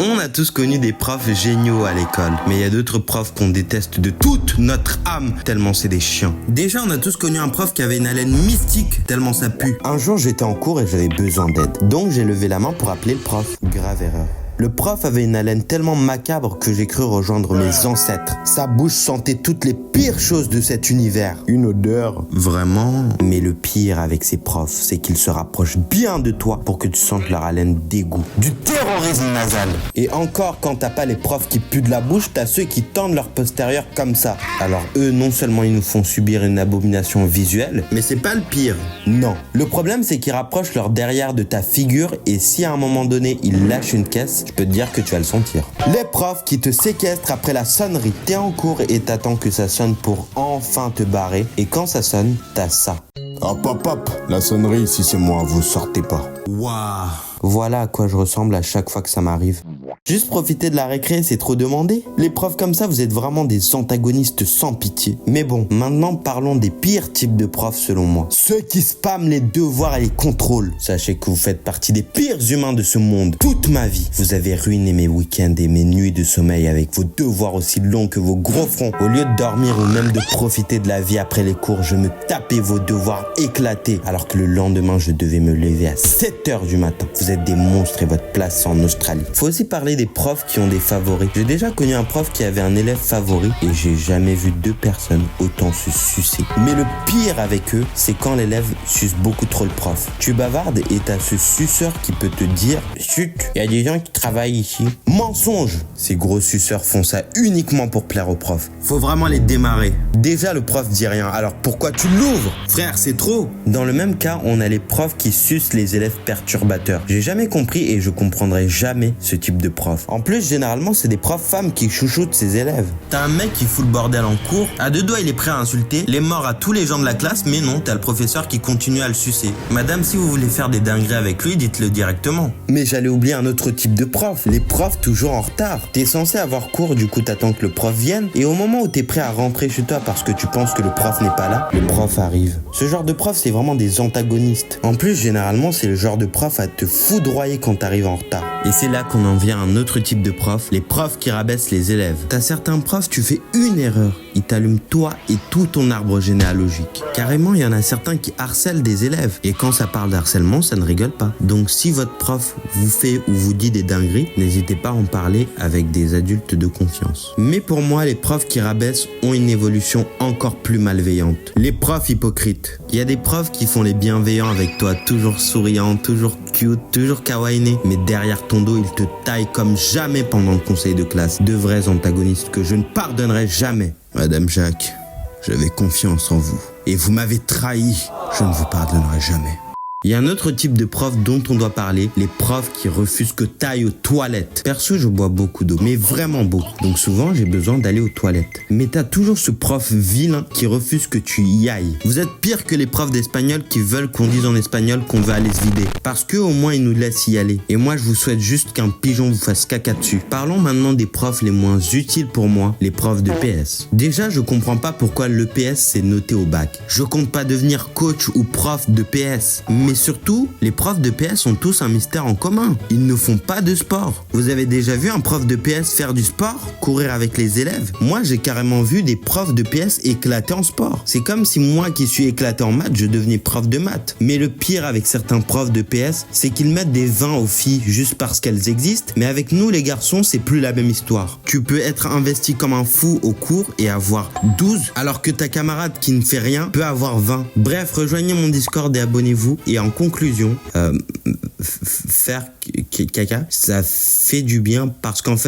On a tous connu des profs géniaux à l'école, mais il y a d'autres profs qu'on déteste de toute notre âme, tellement c'est des chiens. Déjà, on a tous connu un prof qui avait une haleine mystique, tellement ça pue. Un jour, j'étais en cours et j'avais besoin d'aide. Donc, j'ai levé la main pour appeler le prof. Grave erreur. Le prof avait une haleine tellement macabre que j'ai cru rejoindre mes ancêtres. Sa bouche sentait toutes les pires choses de cet univers. Une odeur. Vraiment. Mais le pire avec ces profs, c'est qu'ils se rapprochent bien de toi pour que tu sentes leur haleine d'égout. Du terrorisme nasal. Et encore, quand t'as pas les profs qui puent de la bouche, t'as ceux qui tendent leur postérieur comme ça. Alors eux, non seulement ils nous font subir une abomination visuelle, mais c'est pas le pire. Non. Le problème, c'est qu'ils rapprochent leur derrière de ta figure et si à un moment donné, ils lâchent une caisse, je peux te dire que tu vas le sentir. Les profs qui te séquestrent après la sonnerie. T'es en cours et t'attends que ça sonne pour enfin te barrer. Et quand ça sonne, t'as ça. Hop hop hop, la sonnerie, si c'est moi, vous sortez pas. Waouh. Voilà à quoi je ressemble à chaque fois que ça m'arrive. Juste profiter de la récré, c'est trop demandé. Les profs comme ça, vous êtes vraiment des antagonistes sans pitié. Mais bon, maintenant parlons des pires types de profs selon moi. Ceux qui spamment les devoirs et les contrôles. Sachez que vous faites partie des pires humains de ce monde. Toute ma vie, vous avez ruiné mes week-ends et mes nuits de sommeil avec vos devoirs aussi longs que vos gros fronts. Au lieu de dormir ou même de profiter de la vie après les cours, je me tapais vos devoirs éclatés. Alors que le lendemain, je devais me lever à 7h du matin. Vous êtes des monstres et votre place en Australie. Faut aussi parler des profs qui ont des favoris. J'ai déjà connu un prof qui avait un élève favori et j'ai jamais vu deux personnes autant se sucer. Mais le pire avec eux, c'est quand l'élève suce beaucoup trop le prof. Tu bavardes et t'as ce suceur qui peut te dire « Chut, il y a des gens qui travaillent ici. » Mensonge. Ces gros suceurs font ça uniquement pour plaire au prof. Faut vraiment les démarrer. Déjà, le prof dit rien, alors pourquoi tu l'ouvres? Frère, c'est trop. Dans le même cas, on a les profs qui sucent les élèves perturbateurs. J'ai jamais compris et je comprendrai jamais ce type de prof. En plus, généralement, c'est des profs femmes qui chouchoutent ses élèves. T'as un mec qui fout le bordel en cours, à deux doigts il est prêt à insulter, les morts à tous les gens de la classe, mais non, t'as le professeur qui continue à le sucer. Madame, si vous voulez faire des dingueries avec lui, dites-le directement. Mais j'allais oublier un autre type de prof, les profs toujours en retard. T'es censé avoir cours, du coup t'attends que le prof vienne, et au moment où t'es prêt à rentrer chez toi parce que tu penses que le prof n'est pas là, le prof arrive. Ce genre de prof, c'est vraiment des antagonistes. En plus, généralement, c'est le genre de prof à te foudroyer quand t'arrives en retard. Et c'est là qu'on en vient à un autre type de prof, les profs qui rabaissent les élèves. T'as certains profs, tu fais une erreur, ils t'allument toi et tout ton arbre généalogique. Carrément, il y en a certains qui harcèlent des élèves. Et quand ça parle d'harcèlement, ça ne rigole pas. Donc si votre prof vous fait ou vous dit des dingueries, n'hésitez pas à en parler avec des adultes de confiance. Mais pour moi, les profs qui rabaissent ont une évolution encore plus malveillante. Les profs hypocrites. Il y a des profs qui font les bienveillants avec toi, toujours souriants, toujours cute, toujours kawaiiné, mais derrière ton dos, ils te taillent comme jamais pendant le conseil de classe. Deux vrais antagonistes que je ne pardonnerai jamais. Madame Jacques, j'avais confiance en vous. Et vous m'avez trahi. Je ne vous pardonnerai jamais. Il y a un autre type de prof dont on doit parler, les profs qui refusent que t'ailles aux toilettes. Perso, je bois beaucoup d'eau, mais vraiment beaucoup. Donc souvent, j'ai besoin d'aller aux toilettes. Mais t'as toujours ce prof vilain qui refuse que tu y ailles. Vous êtes pire que les profs d'espagnol qui veulent qu'on dise en espagnol qu'on veut aller se vider. Parce que au moins, ils nous laissent y aller. Et moi, je vous souhaite juste qu'un pigeon vous fasse caca dessus. Parlons maintenant des profs les moins utiles pour moi, les profs de PS. Déjà, je comprends pas pourquoi l'EPS c'est noté au bac. Je compte pas devenir coach ou prof de PS. Mais surtout, les profs de PS ont tous un mystère en commun. Ils ne font pas de sport. Vous avez déjà vu un prof de PS faire du sport? Courir avec les élèves? Moi, j'ai carrément vu des profs de PS éclater en sport. C'est comme si moi qui suis éclaté en maths, je devenais prof de maths. Mais le pire avec certains profs de PS, c'est qu'ils mettent des 20 aux filles juste parce qu'elles existent. Mais avec nous, les garçons, c'est plus la même histoire. Tu peux être investi comme un fou au cours et avoir 12, alors que ta camarade qui ne fait rien peut avoir 20. Bref, rejoignez mon Discord et abonnez-vous. Et en conclusion, faire caca, ça fait du bien parce qu'en fait,